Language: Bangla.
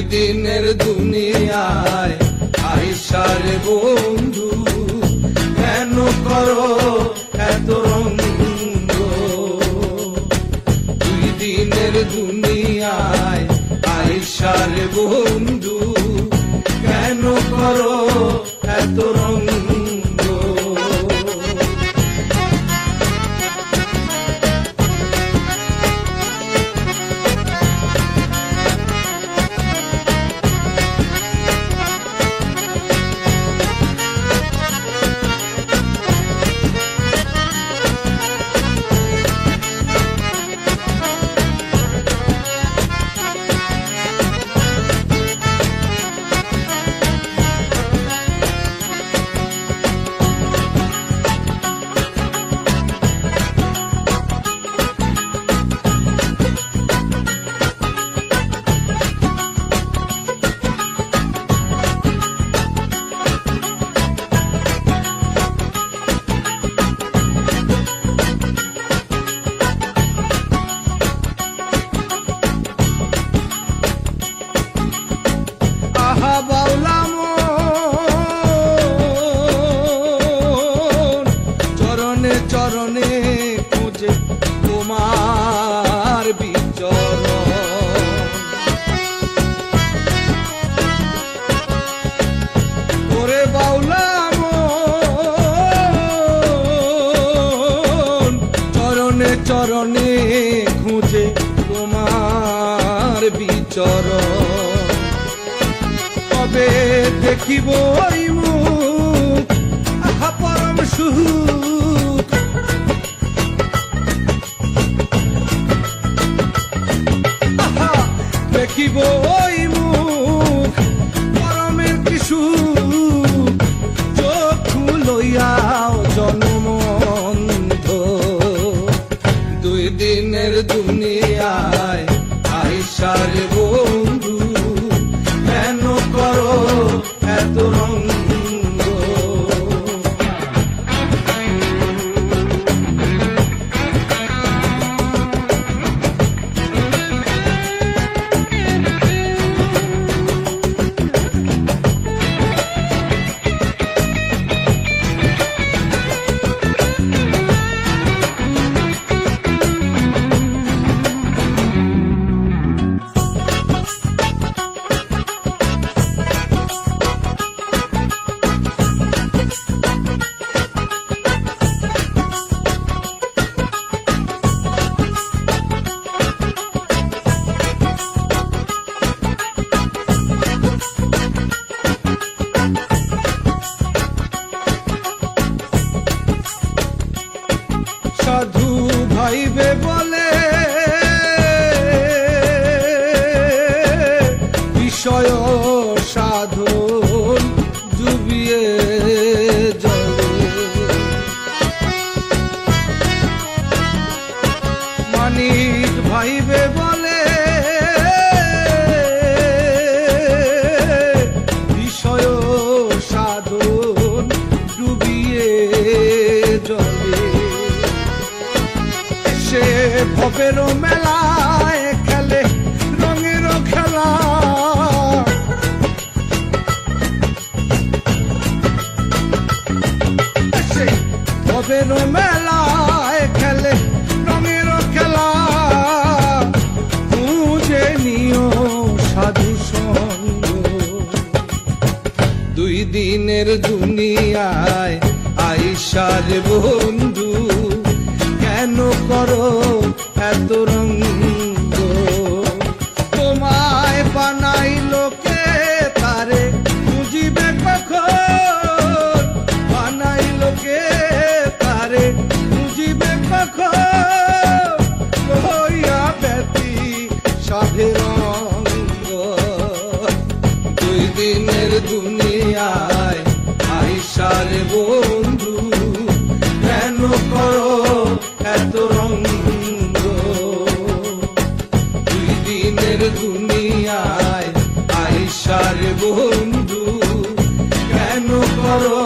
দিনের দুনিয়ায় আইসার বন্ধু, কেন করো এত রঙ্গ? দুই দিনের দুনিয়ায় আইসার বন্ধু, কেন করো এত রঙ্গ? চরণে চরণে খুঁজে তোমার বিচরণ, ওরে বাউলা মন, চরণে চরণে খুঁজে তোমার বিচরণ। কবে দেখিব ওই মুখ, আহা পরম সুখ, আহা দেখিব ওই মুখ, পরমের কি সুখ, চক্ষু লইয়াও জনমন্ধ। দুই দিনের দুনিয়ায় আইসার বন্ধু, কেন করো এত রঙ্গ? সাধু ভাইবে বলে বিষয় সাধন ডুবিয়ে জলে, মানিক ভাইবে বলে বিষয় সাধন ডুবিয়ে জলে। সে ভবের মেলায় খেলে রঙের খেলা, সে ভবের মেলায় খেলে রঙের খেলা, খুঁজে নিও সাধু সঙ্গ। দুই দিনের দুনিয়ায় আইসার বন্ধু, কেন করো এত রঙ্গ? তোমায় বানাইলো কে তারে বুঝিবে কখন? বানাইলো কে তারে বুঝিবে কখন? হইয়া ব্যতি সাধের রঙ্গ। দুই দিনের দুনিয়ায় আইসার বন্ধু, কেন করো এত রঙ্গ? দুই দিনের দুনিয়ায় আইসার বন্ধু, কেন করো